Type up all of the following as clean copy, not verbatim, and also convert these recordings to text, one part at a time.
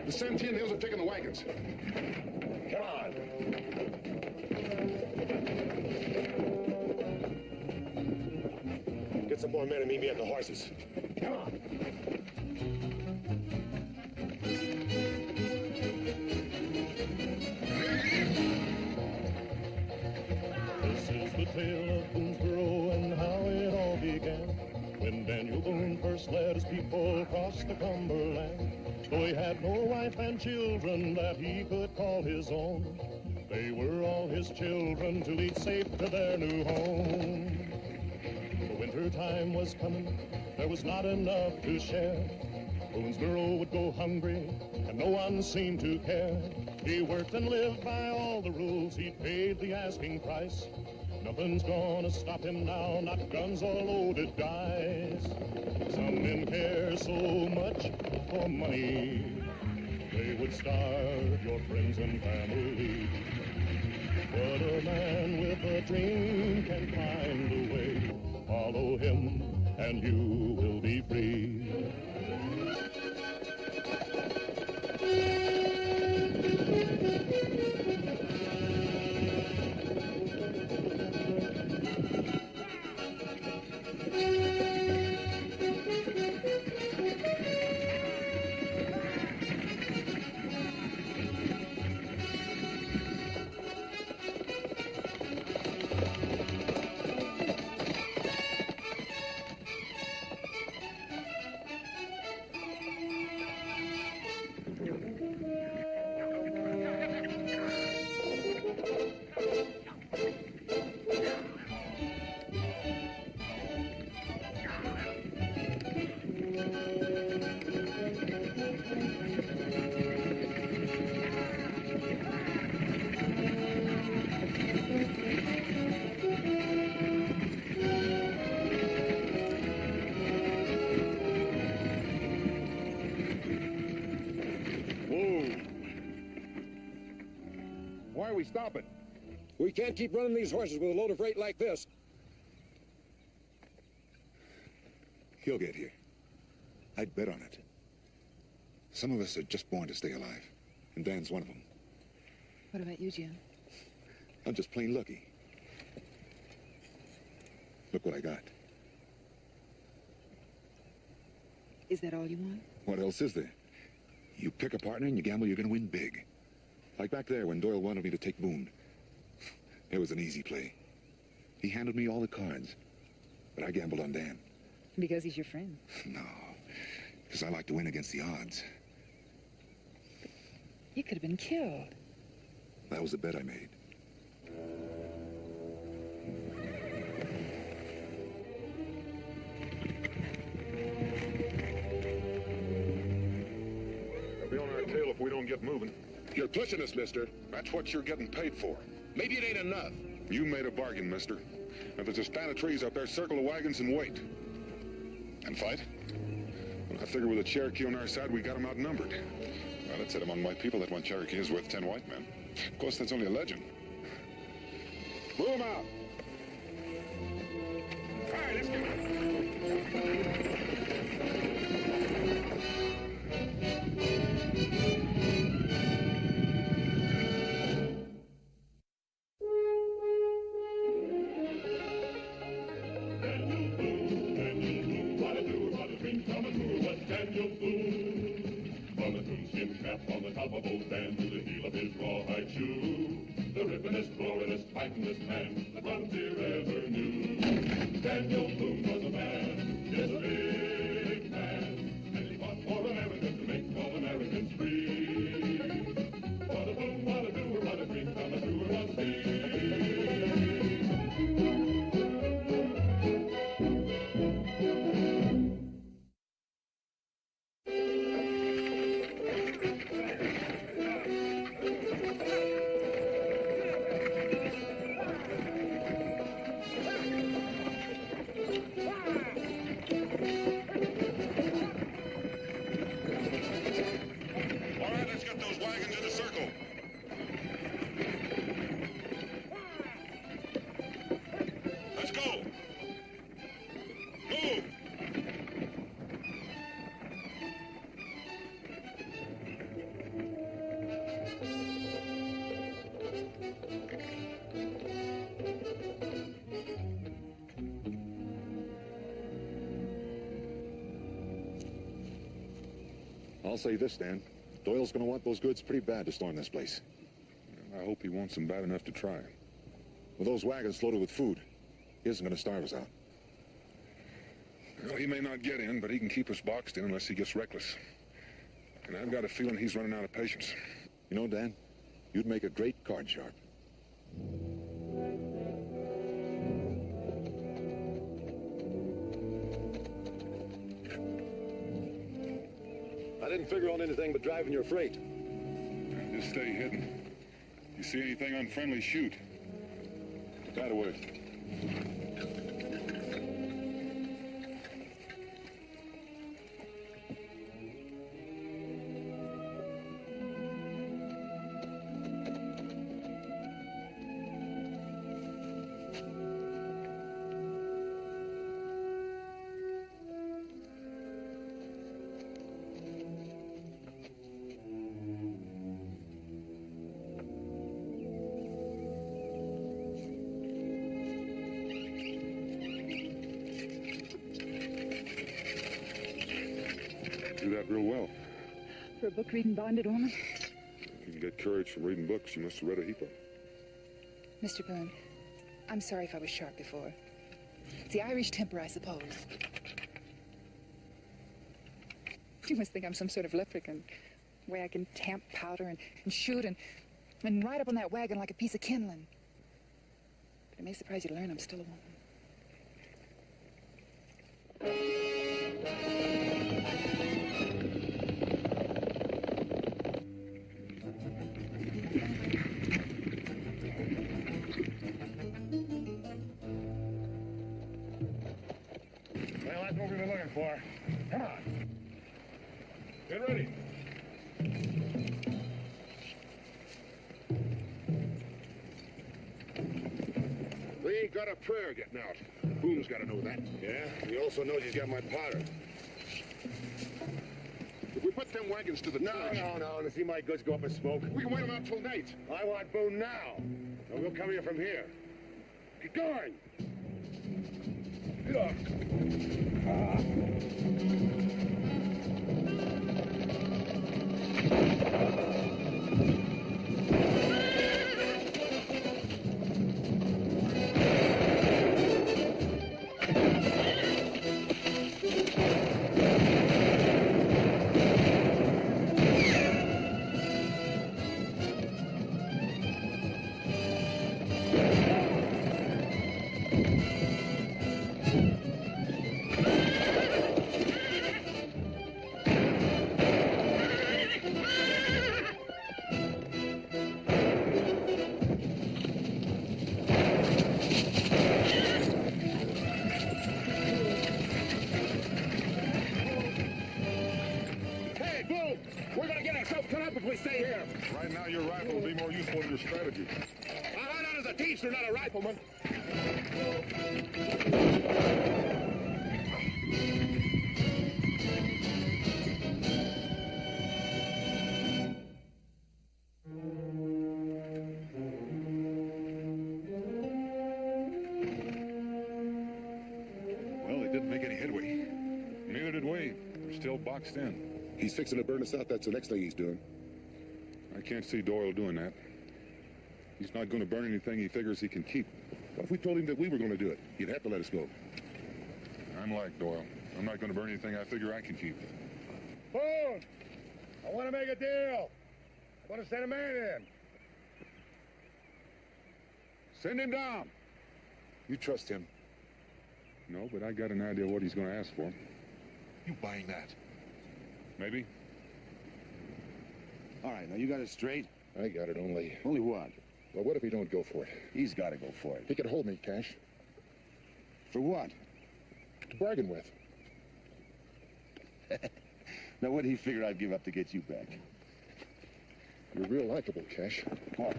The Santee Hills are taking the wagons. Come on. Get some more men and meet me at the horses. Come on. This is the tale of Boonesboro and how it all began. When Daniel Boone first led his people across the Cumberland. Though he had no wife and children that he could call his own, they were all his children to lead safe to their new home. The winter time was coming, there was not enough to share. Boonesboro would go hungry, and no one seemed to care. He worked and lived by all the rules, he paid the asking price. Nothing's gonna stop him now, not guns or loaded dice. Some men care so much for money, they would starve your friends and family. But a man with a dream can find a way. Follow him and you will be free. Why are we stopping? We can't keep running these horses with a load of freight like this. He'll get here. I'd bet on it. Some of us are just born to stay alive, and Dan's one of them. What about you, Jim? I'm just plain lucky. Look what I got. Is that all you want? What else is there? You pick a partner and you gamble you're going to win big. Like back there when Doyle wanted me to take Boone. It was an easy play. He handed me all the cards, but I gambled on Dan. Because he's your friend. No, because I like to win against the odds. You could have been killed. That was a bet I made. They'll be on our tail if we don't get moving. You're pushing us, mister. That's what you're getting paid for. Maybe it ain't enough. You made a bargain, mister. If there's a stand of trees out there, circle the wagons and wait. And fight? Well, I figure with a Cherokee on our side, we got them outnumbered. Well, it said among white people that one Cherokee is worth 10 white men. Of course, that's only a legend. Move them out. All right, let's go. Daniel Boone. From a coonskin cap on the top of old Dan to the heel of his rawhide shoe, the rippin'est, roaring'est, fighting'est man the frontier ever knew. Daniel Boone was a man, yes, a big man, and he fought for America to make all Americans free. What a boom, what a doer, what a dream come true was he. I'll say this, Dan. Doyle's gonna want those goods pretty bad to storm this place. I hope he wants them bad enough to try. With those wagons loaded with food, he isn't gonna starve us out. Well, he may not get in, but he can keep us boxed in unless he gets reckless. And I've got a feeling he's running out of patience. You know, Dan, you'd make a great card sharp. I didn't figure on anything but driving your freight. Just stay hidden. If you see anything unfriendly, shoot. That away. Do that real well. For a book-reading bonded woman? You can get courage from reading books. You must have read a heap of them. Mr. Boone, I'm sorry if I was sharp before. It's the Irish temper, I suppose. You must think I'm some sort of leprechaun. The way I can tamp powder and shoot and ride up on that wagon like a piece of kindling. But it may surprise you to learn I'm still a woman. Well, that's what we've been looking for. Come on. Get ready. We ain't got a prayer getting out. Boone's got to know that. Yeah? He also knows he's got my powder. If we put them wagons to the No, charge, to see my goods go up in smoke. we can wait them out till night. I want Boone now. And we'll cover you from here. Get going. We're gonna get ourselves cut up if we stay here. Right now, your rifle will be more useful in your strategy. I hired out as a teamster, not a rifleman. Well, they didn't make any headway. Neither did we. We're still boxed in. He's fixing to burn us out. That's the next thing he's doing. I can't see Doyle doing that. He's not going to burn anything he figures he can keep. What if we told him that we were going to do it? He'd have to let us go. I'm like Doyle. I'm not going to burn anything I figure I can keep. Boone! I want to make a deal. I want to send a man in. Send him down. You trust him. No, but I got an idea what he's going to ask for. You buying that? Maybe. All right, now you got it straight? I got it only. Only what? Well, what if he don't go for it? He's got to go for it. He could hold me, Cash. For what? To bargain with. Now, what did he figure I'd give up to get you back? You're real likable, Cash. What?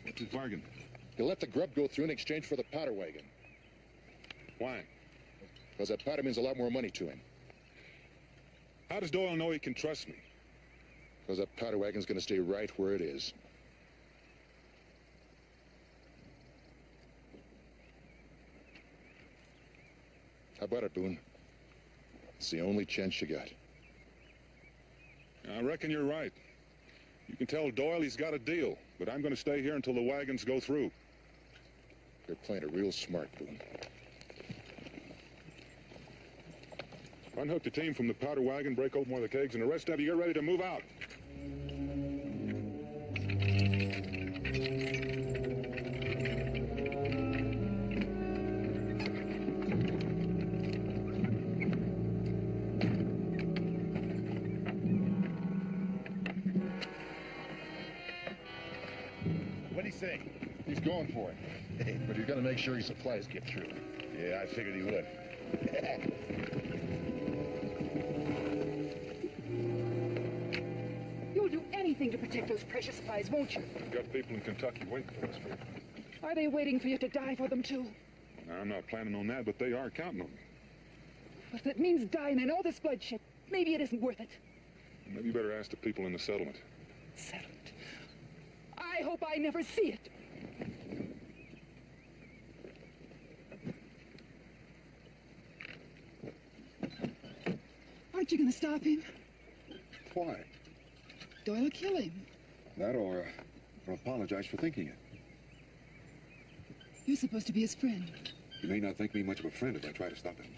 What's his bargain? He'll let the grub go through in exchange for the powder wagon. Why? Because that powder means a lot more money to him. How does Doyle know he can trust me? Because that powder wagon's going to stay right where it is. How about it, Boone? It's the only chance you got. I reckon you're right. You can tell Doyle he's got a deal, but I'm going to stay here until the wagons go through. You're playing it real smart, Boone. Unhook the team from the powder wagon, break open one of the kegs, and the rest of you get ready to move out. What'd he say? He's going for it. But he's got to make sure his supplies get through. Yeah, I figured he would. You'll do anything to protect those precious supplies, won't you? We've got people in Kentucky waiting for us. Are they waiting for you to die for them, too? I'm not planning on that, but they are counting on me. But if it means dying and all this bloodshed, maybe it isn't worth it. Maybe you better ask the people in the settlement. Settlement. I hope I never see it. Aren't you going to stop him? Why? Doyle will kill him. That or apologize for thinking it. You're supposed to be his friend. You may not think me much of a friend if I try to stop him.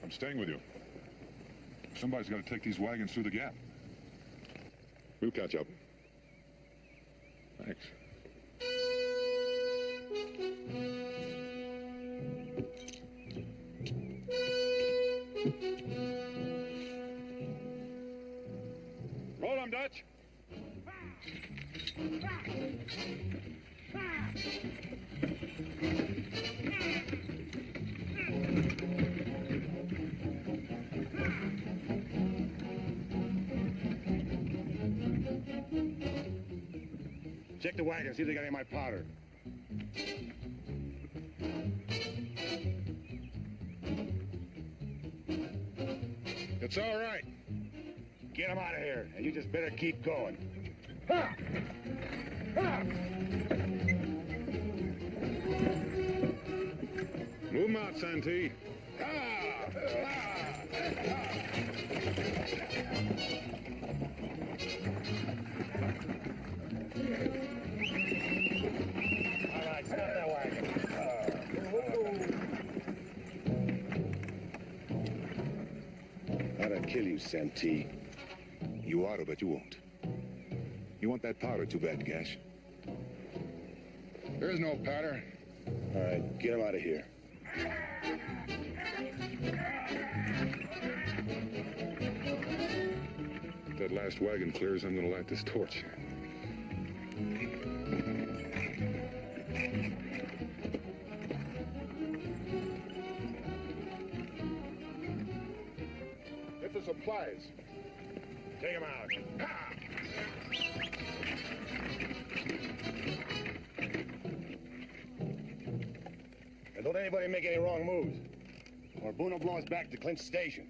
I'm staying with you. Somebody's got to take these wagons through the gap. We'll catch up. Thanks. Roll 'em, Dutch. Check the wagon, see if they got any of my powder. It's all right. Get them out of here, and you just better keep going. Ha! Ha! Move 'em out, Santee. All right, stop that wagon. How'd I kill you, Santee? You ought to, but you won't. You want that powder too bad, Gash. There's no powder. All right, get them out of here. If that last wagon clears, I'm going to light this torch. Get the supplies. Take them out. Ha! And don't anybody make any wrong moves, or Boone will blow us back to Clint's station.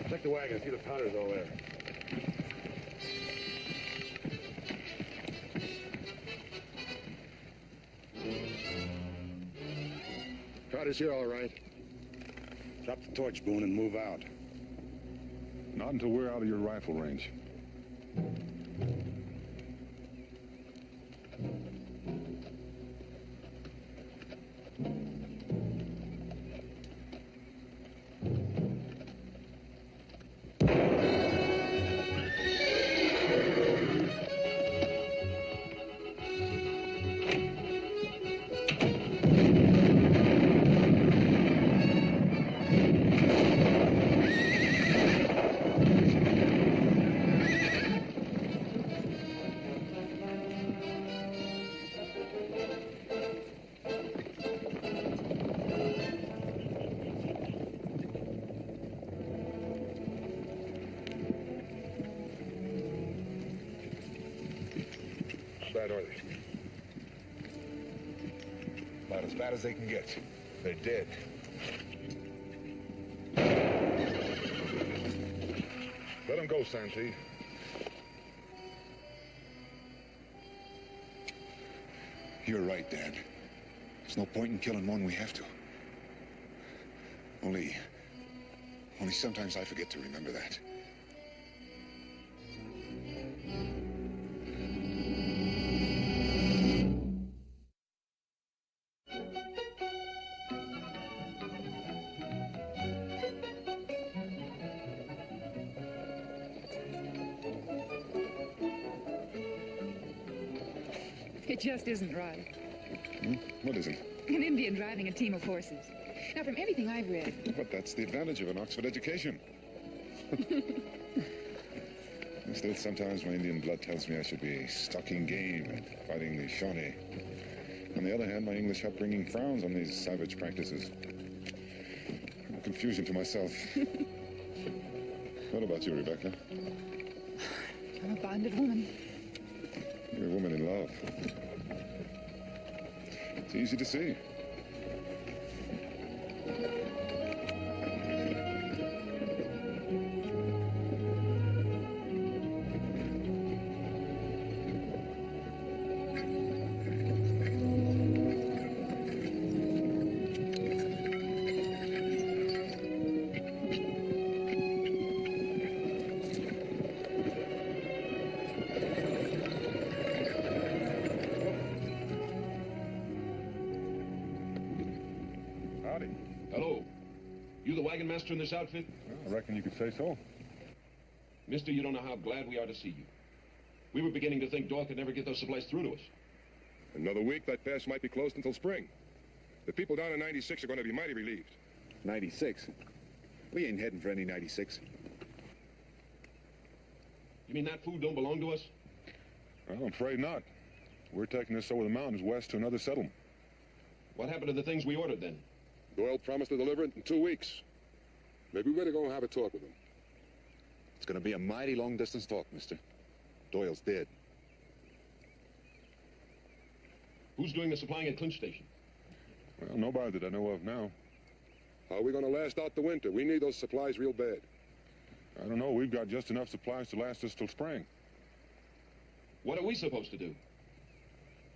Check the wagon, see the powder's over there. Powder's here, all right. Drop the torch, Boone, and move out. Not until we're out of your rifle range. bad, are they? About as bad as they can get. They're dead. Let them go, Santee. You're right, Dad. There's no point in killing one we have to. Only sometimes I forget to remember that. It just isn't right. What isn't? An Indian driving a team of horses. Now, from everything I've read... But that's the advantage of an Oxford education. Still, sometimes my Indian blood tells me I should be stocking game and fighting the Shawnee. On the other hand, my English upbringing frowns on these savage practices. A confusion to myself. What about you, Rebecca? I'm a bonded woman. You're a woman in love. It's easy to see. Howdy. Hello. You the wagon master in this outfit? Well, I reckon you could say so. Mister, you don't know how glad we are to see you. We were beginning to think Doyle could never get those supplies through to us. Another week, that pass might be closed until spring. The people down in 96 are going to be mighty relieved. 96? We ain't heading for any 96. You mean that food don't belong to us? Well, I'm afraid not. We're taking this over the mountains west to another settlement. What happened to the things we ordered then? Doyle promised to deliver it in 2 weeks. Maybe we better go and have a talk with him. It's gonna be a mighty long-distance talk, mister. Doyle's dead. Who's doing the supplying at Clinch Station? Well, nobody that I know of now. How are we going to last out the winter? We need those supplies real bad. I don't know. We've got just enough supplies to last us till spring. What are we supposed to do?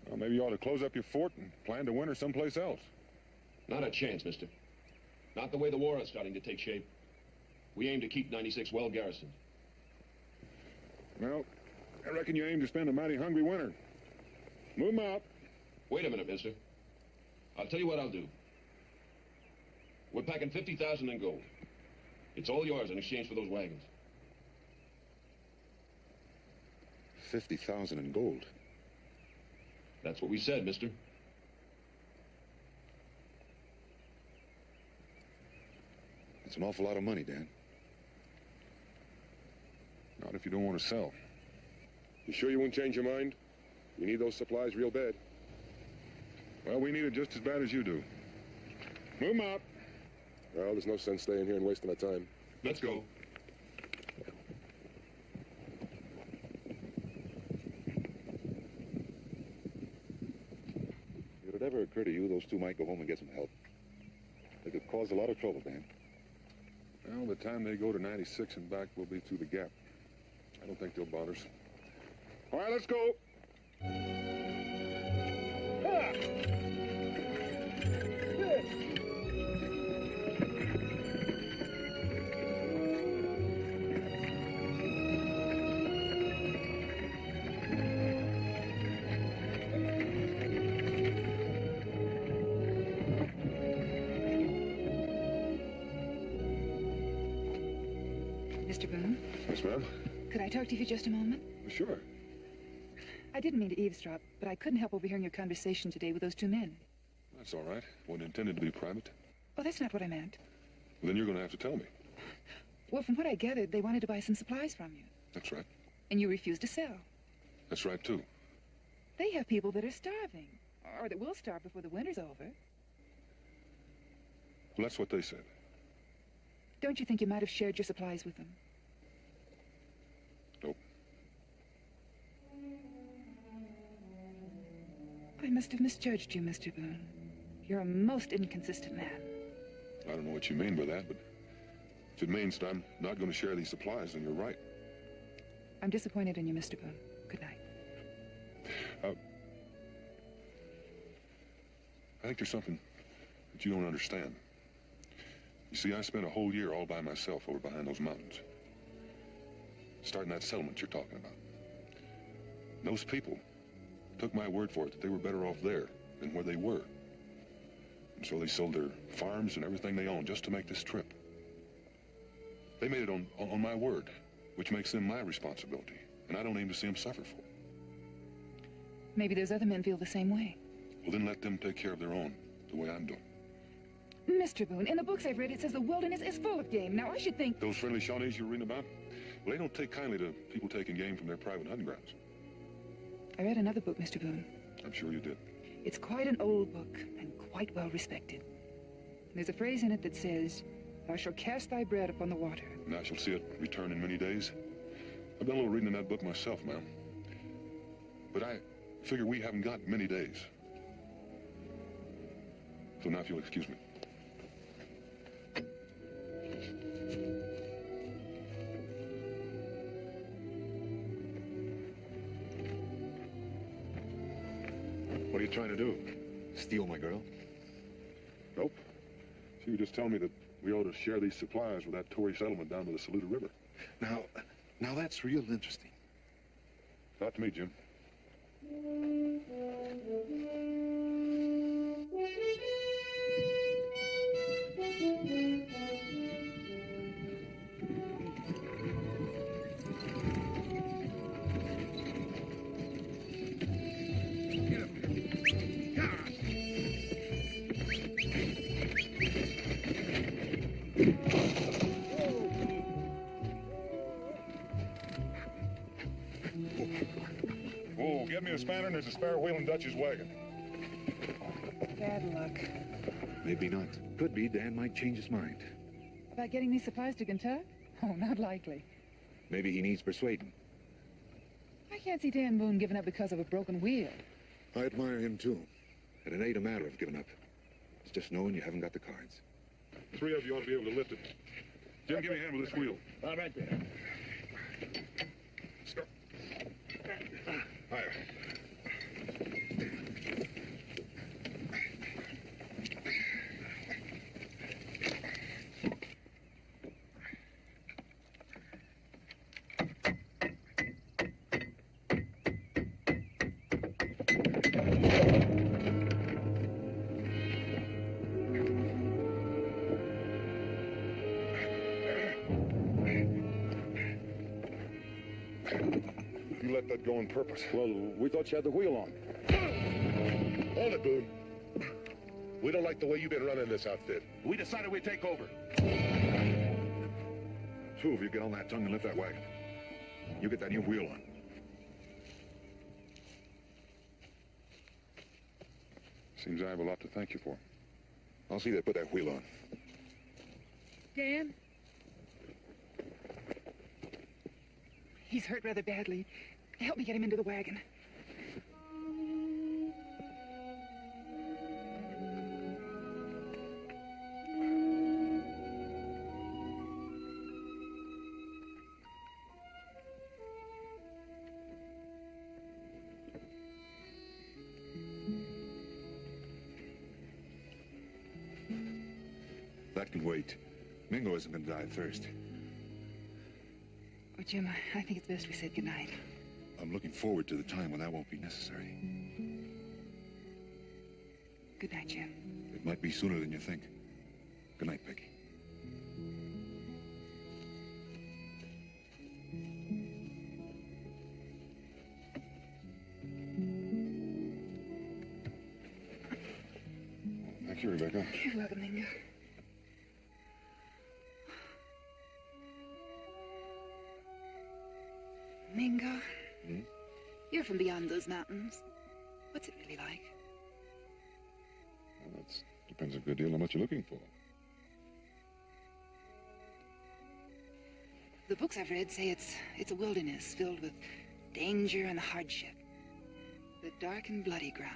Well, maybe you ought to close up your fort and plan to winter someplace else. Not a chance, mister. Not the way the war is starting to take shape. We aim to keep 96 well garrisoned. Well, I reckon you aim to spend a mighty hungry winter. Move 'em out. Wait a minute, mister. I'll tell you what I'll do. We're packing 50,000 in gold. It's all yours in exchange for those wagons. 50,000 in gold. That's what we said, mister. It's an awful lot of money, Dan. Not if you don't want to sell. You sure you won't change your mind? We need those supplies real bad. Well, we need it just as bad as you do. Move 'em out. Well, there's no sense staying here and wasting our time. Let's go. If it ever occurred to you, those two might go home and get some help. They could cause a lot of trouble, Dan. Well, by the time they go to 96 and back, we'll be through the gap. I don't think they'll bother us. All right, let's go. Mr. Boone, Yes, ma'am. could I talk to you for just a moment? Sure. I didn't mean to eavesdrop, but I couldn't help overhearing your conversation today with those two men. That's all right. Wasn't intended to be private. Oh, that's not what I meant. Well, then you're going to have to tell me. Well, from what I gathered, they wanted to buy some supplies from you, That's right. and you refused to sell. That's right, too. They have people that are starving, or that will starve before the winter's over. Well, that's what they said. Don't you think you might have shared your supplies with them? Nope. I must have misjudged you, Mr. Boone. You're a most inconsistent man. I don't know what you mean by that, but if it means that I'm not going to share these supplies, then you're right. I'm disappointed in you, Mr. Boone. Good night. I think there's something that you don't understand. You see, I spent a whole year all by myself over behind those mountains, starting that settlement you're talking about. And those people took my word for it that they were better off there than where they were. And so they sold their farms and everything they owned just to make this trip. They made it on my word, which makes them my responsibility. And I don't aim to see them suffer for it. Maybe those other men feel the same way. Well, then let them take care of their own, the way I'm doing. Mr. Boone, in the books I've read, it says the wilderness is full of game. Now, I should think... Those friendly Shawnees you're reading about? Well, they don't take kindly to people taking game from their private hunting grounds. I read another book, Mr. Boone. I'm sure you did. It's quite an old book and quite well respected. There's a phrase in it that says, "Thou shalt cast thy bread upon the water." And I shall see it return in many days. I've done a little reading in that book myself, ma'am. But I figure we haven't got many days. So now if you'll excuse me. What are you trying to do? Steal my girl? Nope. She was just telling me that we ought to share these supplies with that Tory settlement down by the Saluda River. Now that's real interesting. Not to me, Jim. Oh, get me a spanner and there's a spare wheel in Dutch's wagon. Bad luck. Maybe not. Could be Dan might change his mind. About getting these supplies to Kentucky? Oh, not likely. Maybe he needs persuading. I can't see Dan Boone giving up because of a broken wheel. I admire him, too. And it ain't a matter of giving up. It's just knowing you haven't got the cards. Three of you ought to be able to lift it. Jim, give me a hand with this wheel. All right there. Let's go. Higher. You let that go on purpose. Well, we thought you had the wheel on. Hold it, Boone. We don't like the way you've been running this outfit. We decided we'd take over. Two of you get on that tongue and lift that wagon. You get that new wheel on. Seems I have a lot to thank you for. I'll see they put that wheel on. Dan? He's hurt rather badly. Help me get him into the wagon. That can wait. Mingo isn't going to die first. Oh, Jim, I think it's best we said goodnight. I'm looking forward to the time when that won't be necessary. Good night, Jim. It might be sooner than you think. Good night, Peggy. Thank you, Rebecca. You're welcome, Mingo. Mingo? Hmm? You're from beyond those mountains. What's it really like? Well, that depends a good deal on what you're looking for. The books I've read say it's a wilderness filled with danger and hardship. The dark and bloody ground.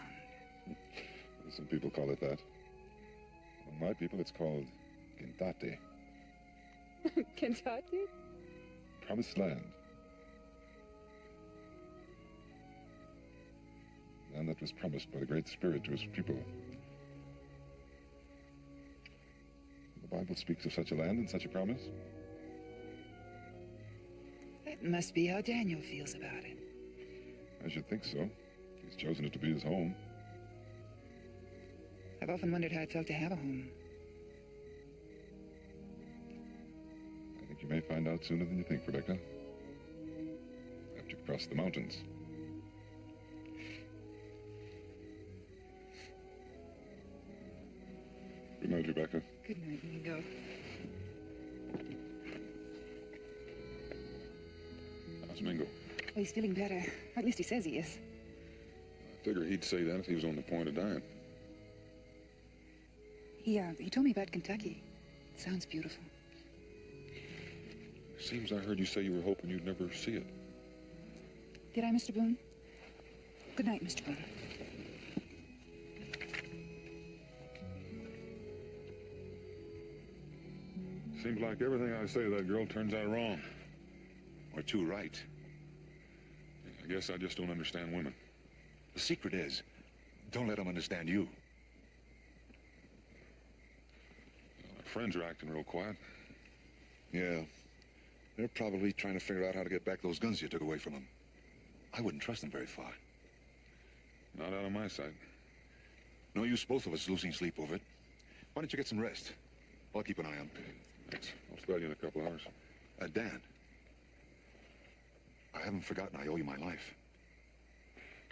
Some people call it that. Among my people, it's called Kentate, Kentucky? promised land. Land that was promised by the Great Spirit to his people. The Bible speaks of such a land and such a promise. That must be how Daniel feels about it. I should think so. He's chosen it to be his home. I've often wondered how it felt to have a home. I think you may find out sooner than you think, Rebecca. After you cross the mountains. Good night, Rebecca. Good night, you can go. How's Mingo? Well, he's feeling better. Or at least he says he is. I figure he'd say that if he was on the point of dying. He told me about Kentucky. It sounds beautiful. Seems I heard you say you were hoping you'd never see it. Did I, Mr. Boone? Good night, Mr. Boone. Seems like everything I say to that girl turns out wrong. Or too right. I guess I just don't understand women. The secret is, don't let them understand you. My friends are acting real quiet. Yeah. They're probably trying to figure out how to get back those guns you took away from them. I wouldn't trust them very far. Not out of my sight. No use both of us losing sleep over it. Why don't you get some rest? I'll keep an eye on them. Thanks. I'll spell you in a couple hours. Dan, I haven't forgotten I owe you my life.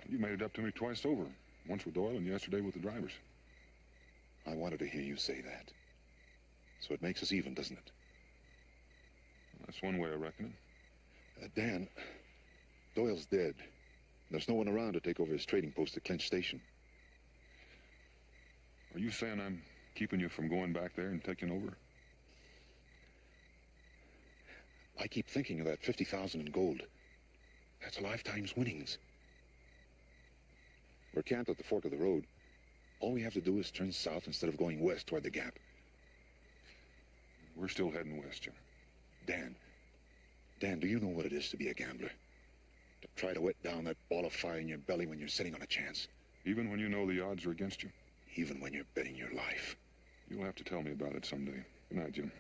You made it up to me twice over. Once with Doyle and yesterday with the drivers. I wanted to hear you say that. So it makes us even, doesn't it? That's one way of reckoning. Dan, Doyle's dead. There's no one around to take over his trading post at Clinch Station. Are you saying I'm keeping you from going back there and taking over? I keep thinking of that 50,000 in gold. That's a lifetime's winnings. We're camped at the fork of the road. All we have to do is turn south instead of going west toward the gap. We're still heading west, Jim. Dan, do you know what it is to be a gambler? To try to wet down that ball of fire in your belly when you're sitting on a chance. Even when you know the odds are against you? Even when you're betting your life. You'll have to tell me about it someday. Good night, Jim.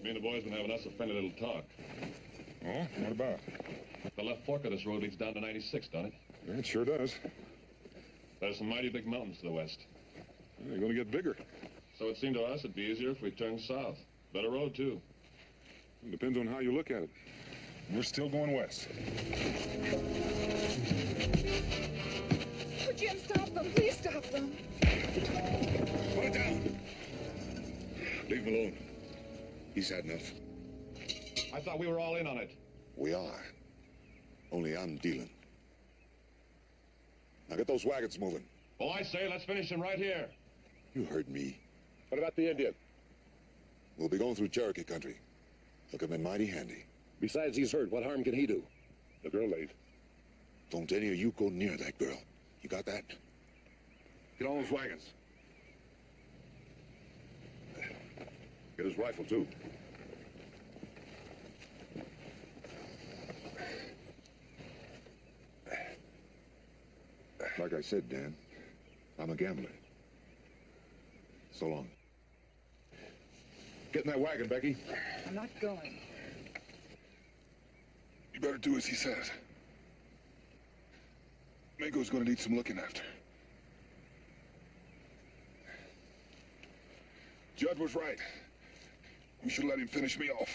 Me and the boys been having us a friendly little talk. Oh, what about? The left fork of this road leads down to 96, don't it? Yeah, it sure does. There's some mighty big mountains to the west. They're going to get bigger. So it seemed to us it'd be easier if we turned south. Better road, too. It depends on how you look at it. We're still going west. Oh, Jim, stop them. Please stop them. Put it down. Leave him alone. He's had enough. I thought we were all in on it. We are. Only I'm dealing. Now get those wagons moving. Oh, I say, let's finish him right here. You heard me. What about the Indian? We'll be going through Cherokee country. He'll come in mighty handy. Besides, he's hurt. What harm can he do? The girl leave. Don't any of you go near that girl. You got that? Get all those wagons. Get his rifle, too. Like I said, Dan, I'm a gambler. So long. Get in that wagon, Becky. I'm not going. You better do as he says. Mingo's going to need some looking after. Judd was right. We should let him finish me off.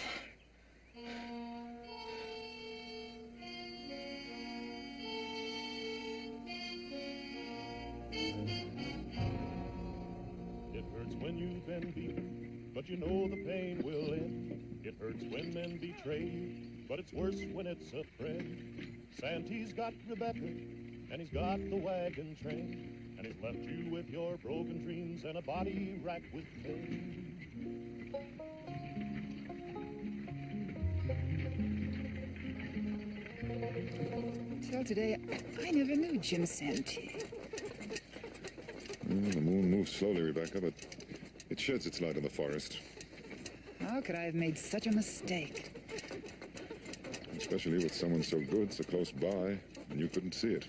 It hurts when you've been beaten but you know the pain will end. It hurts when men betray you, but it's worse when it's a friend. Santy's got Rebecca, and he's got the wagon train, and he's left you with your broken dreams and a body racked with pain. Till today, I never knew Jim Santee. The moon moves slowly, Rebecca, but it sheds its light on the forest. How could I have made such a mistake? Especially with someone so good, so close by, and you couldn't see it.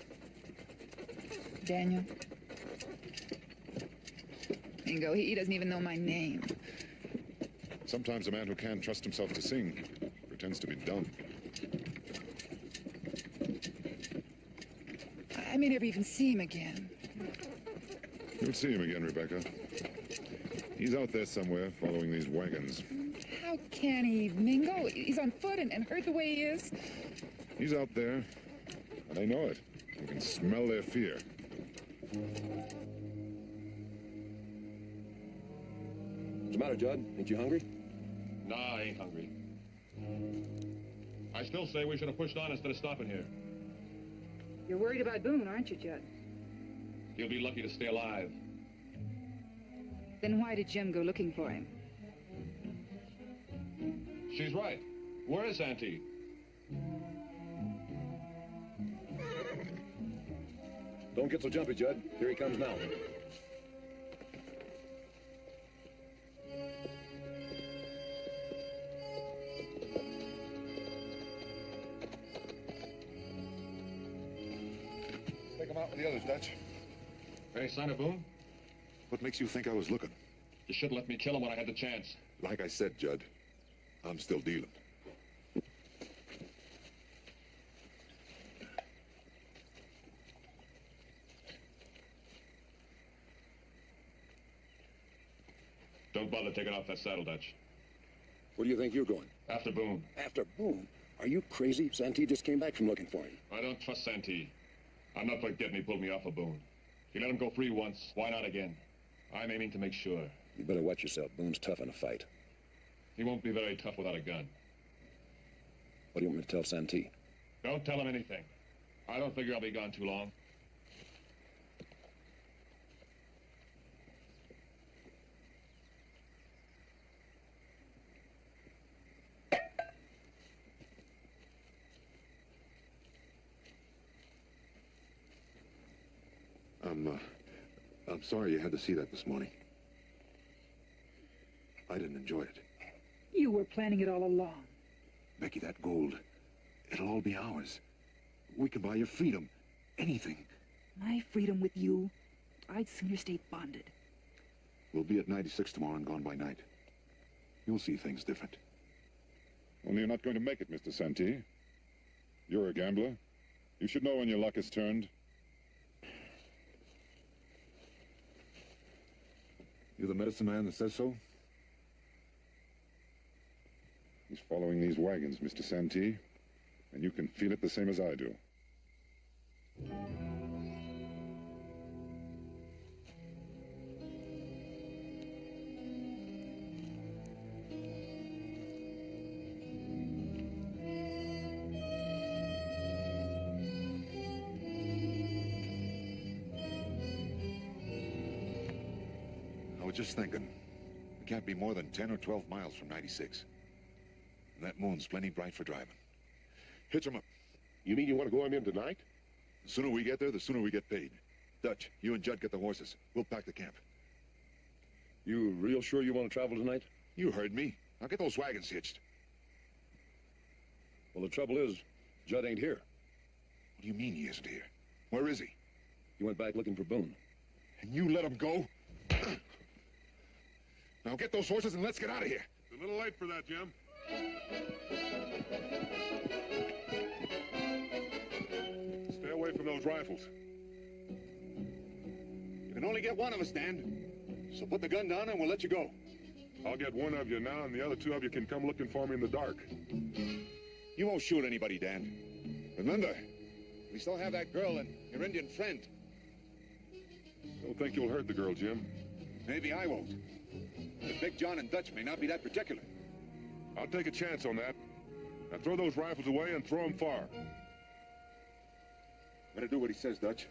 Daniel? Bingo, he doesn't even know my name. Sometimes a man who can't trust himself to sing pretends to be dumb. I may never even see him again. You'll see him again, Rebecca. He's out there somewhere, following these wagons. How can he, Mingo? He's on foot and hurt the way he is. He's out there, and I know it. You can smell their fear. What's the matter, Judd? Ain't you hungry? Nah, I ain't hungry. I still say we should have pushed on instead of stopping here. You're worried about Boone, aren't you, Judd? He'll be lucky to stay alive. Then why did Jim go looking for him? She's right. Where is Auntie? Don't get so jumpy, Judd. Here he comes now. Take him out with the others, Dutch. Any sign of Boone? What makes you think I was looking? You should have let me kill him when I had the chance. Like I said, Judd, I'm still dealing. Don't bother taking off that saddle, Dutch. Where do you think you're going? After Boone. After Boone? Are you crazy? Santee just came back from looking for him. I don't trust Santee. I'm not forgetting he pulled me off of Boone. He let him go free once. Why not again? I'm aiming to make sure. You better watch yourself. Boone's tough in a fight. He won't be very tough without a gun. What do you want me to tell Santee? Don't tell him anything. I don't figure I'll be gone too long. I'm sorry you had to see that this morning. I didn't enjoy it. You were planning it all along. Becky, that gold, it'll all be ours. We can buy your freedom. Anything. My freedom with you? I'd sooner stay bonded. We'll be at 96 tomorrow and gone by night. You'll see things different. Only you're not going to make it, Mr. Santee. You're a gambler. You should know when your luck is turned. You're the medicine man that says so? He's following these wagons, Mr. Santee, and you can feel it the same as I do. I was just thinking, we can't be more than 10 or 12 miles from 96. And that moon's plenty bright for driving. Hitch 'em up. You mean you want to go on in tonight? The sooner we get there, the sooner we get paid. Dutch, you and Judd get the horses. We'll pack the camp. You real sure you want to travel tonight? You heard me. Now get those wagons hitched. Well, the trouble is, Judd ain't here. What do you mean he isn't here? Where is he? He went back looking for Boone. And you let him go? Now get those horses and let's get out of here. It's a little late for that, Jim. Stay away from those rifles. You can only get one of us, Dan. So put the gun down and we'll let you go. I'll get one of you now, and the other two of you can come looking for me in the dark. You won't shoot anybody, Dan. Remember, We still have that girl and your Indian friend. Don't think you'll hurt the girl, Jim. Maybe I won't. But Big John and Dutch may not be that particular. I'll take a chance on that. Now throw those rifles away and throw them far. Better do what he says, Dutch.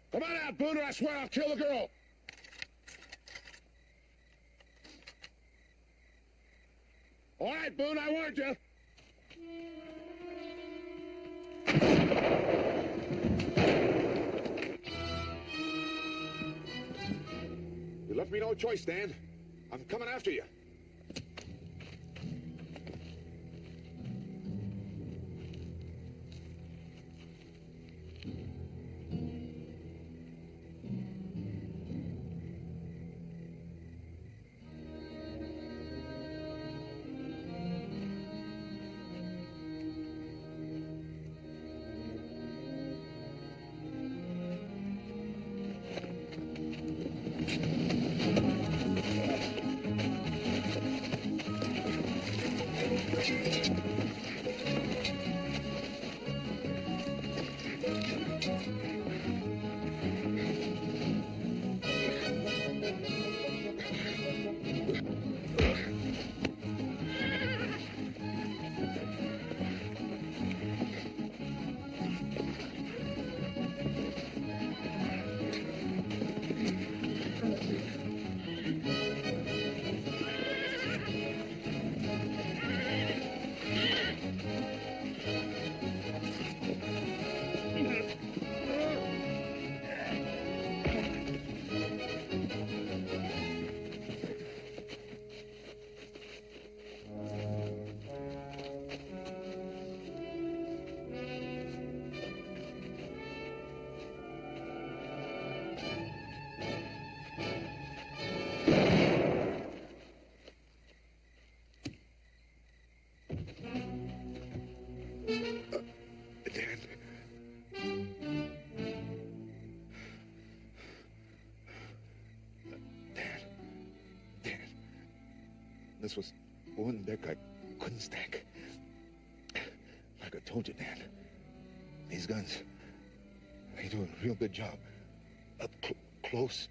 Come on out, Boone, or I swear I'll kill the girl. All right, Boone, I warned you. You left me no choice, Dan. I'm coming after you. This was one deck I couldn't stack. Like I told you, Dan, these guns, they do a real good job. Up close.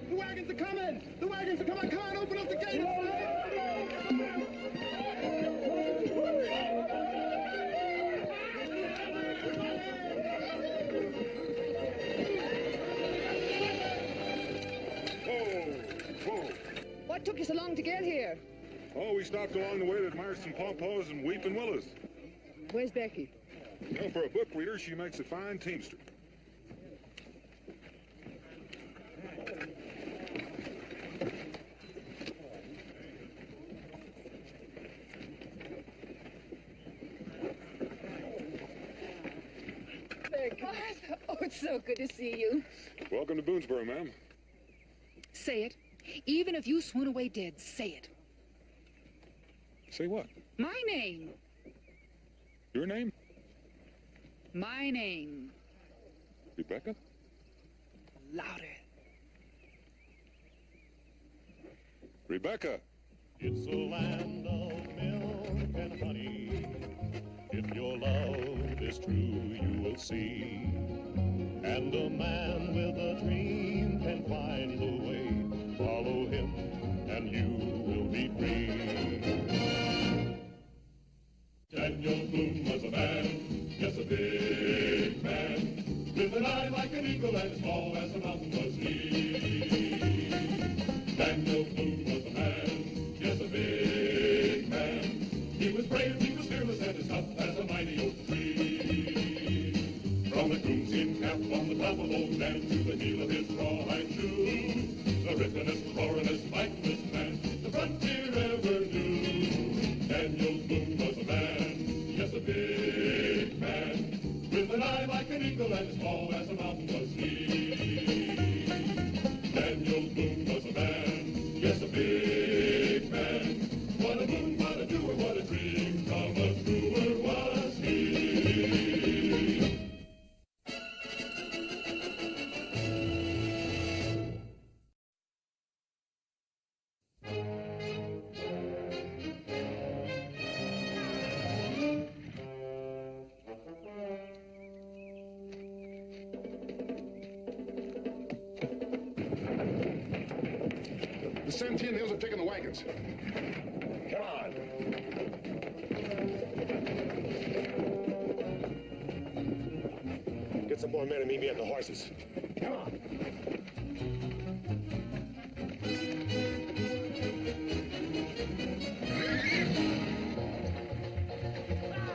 The wagons are coming! Come on, open up the gate! Whoa! What took you so long to get here? Oh, we stopped along the way to admire some pawpaws and weeping willows. Where's Becky? You know, for a book reader, she makes a fine teamster. Oh, it's so good to see you. Welcome to Boonesboro, ma'am. Say it. Even if you swoon away dead, say it. Say what? My name. Your name? My name. Rebecca? Louder. Rebecca! It's a land of milk and honey. If your love is true, you will see. And a man with a dream can find the way. Follow him, and you will be free. Daniel Boone was a man, yes, a big eagle and small as a mountain was he. Daniel Boone was a man, yes, a big man. He was brave, he was fearless, and as tough as a mighty oak tree. From the coonskin cap on the top of old Dan to the heel of his rawhide shoe, the ripplingest, roaringest, fightingest man the frontier ever knew. Daniel Boone was a man, yes, a big man, with an eye like an eagle and as small as a mountain was he. Daniel Boone was a man, yes, a big man. What a moon, what a doer, what a dream come a truer was he. The Santian Hills are taking the wagons. Come on. Get some more men and meet me at the horses. Come on.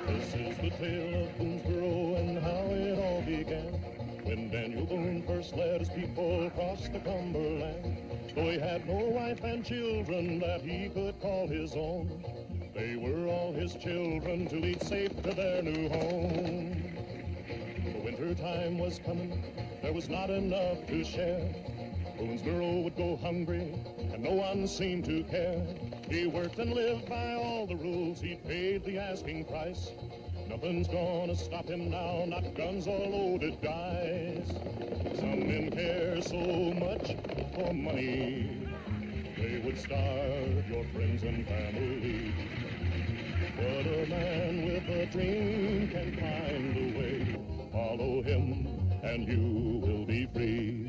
This is the tale of Boonesboro and how it all began. When Daniel Boone first led his people across the Cumberland. Though he had no wife and children that he could call his own, they were all his children to lead safe to their new home. The winter time was coming, there was not enough to share. Boonesboro would go hungry, and no one seemed to care. He worked and lived by all the rules, he paid the asking price. Nothing's gonna stop him now, not guns or loaded guys. Some men care so much for money, they would starve your friends and family. But a man with a dream can find a way. Follow him and you will be free.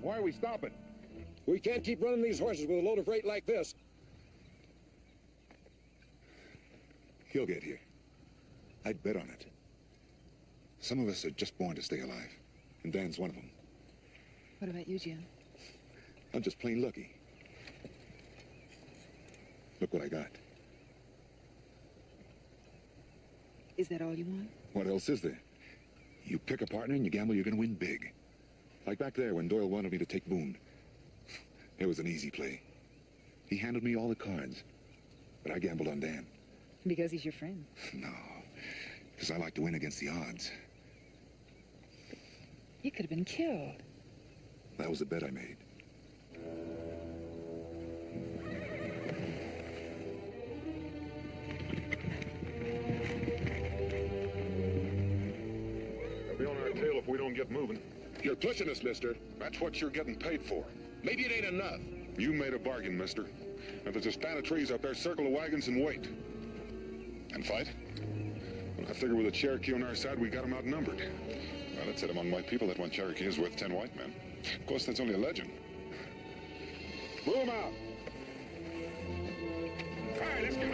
Why are we stopping? We can't keep running these horses with a load of freight like this. He'll get here. I'd bet on it. Some of us are just born to stay alive, and Dan's one of them. What about you, Jim? I'm just plain lucky. Look what I got. Is that all you want? What else is there? You pick a partner and you gamble you're going to win big. Like back there when Doyle wanted me to take Boone. It was an easy play. He handed me all the cards, but I gambled on Dan. Because he's your friend. No, because I like to win against the odds. You could have been killed. That was the bet I made. They'll be on our tail if we don't get moving. You're pushing us, mister. That's what you're getting paid for. Maybe it ain't enough. You made a bargain, mister. If there's a stand of trees out there, circle the wagons and wait. And fight? Well, I figure with a Cherokee on our side, we got them outnumbered. Well, it said among my people that one Cherokee is worth 10 white men. Of course, that's only a legend. Move them out. All right, let's go.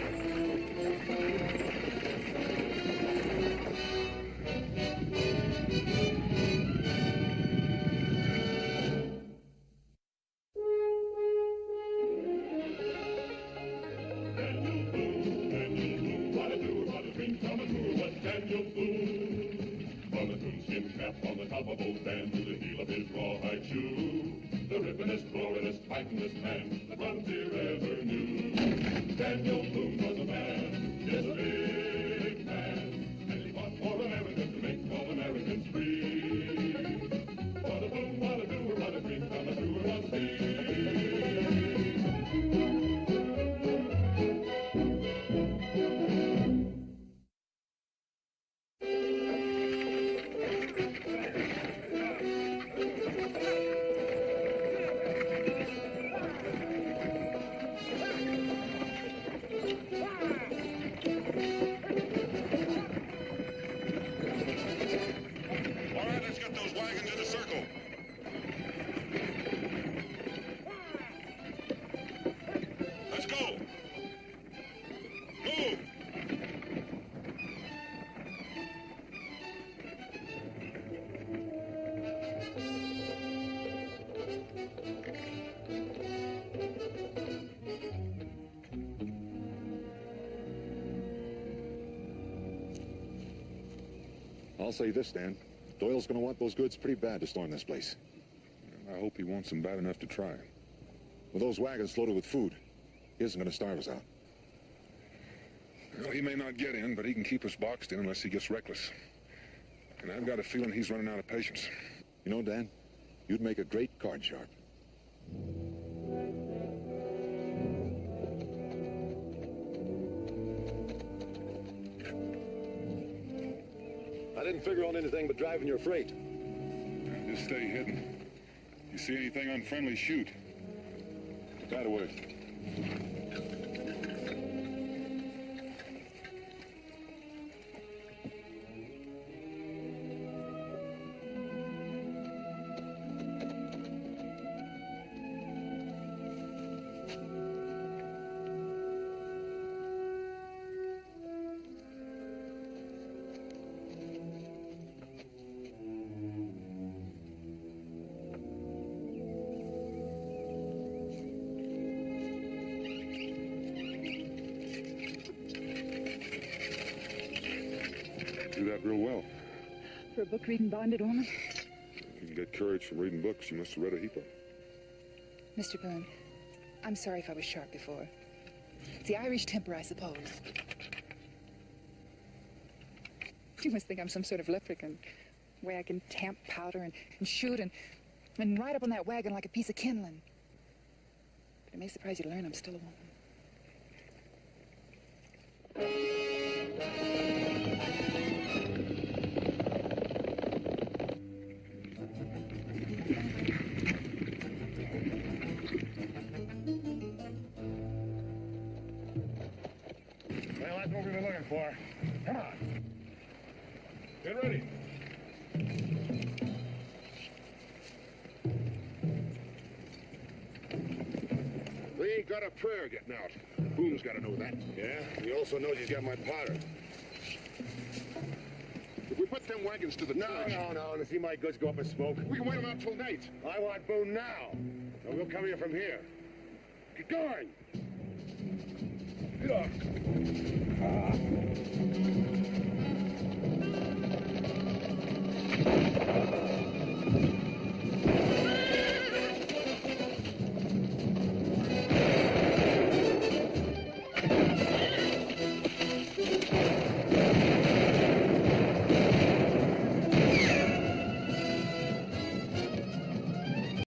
Daniel Boone, what a doer, Daniel Boone. From the coonskin cap on the top of old Dan to the heel of his rawhide shoe, the rippinest, roaringest, fightingest man the frontier ever knew. Daniel Boone was a man, yes, a big man, and he fought for America to make all Americans free. What a boom, what a doer, what a dream come true was he. All right, let's get those wagons in a circle. Let's go. Move. I'll say this, Dan. Doyle's going to want those goods pretty bad to storm this place. I hope he wants them bad enough to try. With those wagons loaded with food, he isn't going to starve us out. Well, he may not get in, but he can keep us boxed in unless he gets reckless. And I've got a feeling he's running out of patience. You know, Dan, you'd make a great card sharp. I didn't figure on anything but driving your freight. Just stay hidden. If you see anything unfriendly, shoot. That away. Do that real well. For a book-reading bonded woman? You can get courage from reading books. You must have read a heap of them. Mr. Boone, I'm sorry if I was sharp before. It's the Irish temper, I suppose. You must think I'm some sort of leprechaun. The way I can tamp powder and shoot and ride up on that wagon like a piece of kindling. But it may surprise you to learn I'm still a woman. Well, that's what we've been looking for. Come on. Get ready. We ain't got a prayer getting out. Boone's got to know that. Yeah? He also knows he's got my powder. If we put them wagons to the No, torch... no. To see my goods go up in smoke. We can wait them out till night. I want Boone now. So we'll come here from here. Get going. Get up.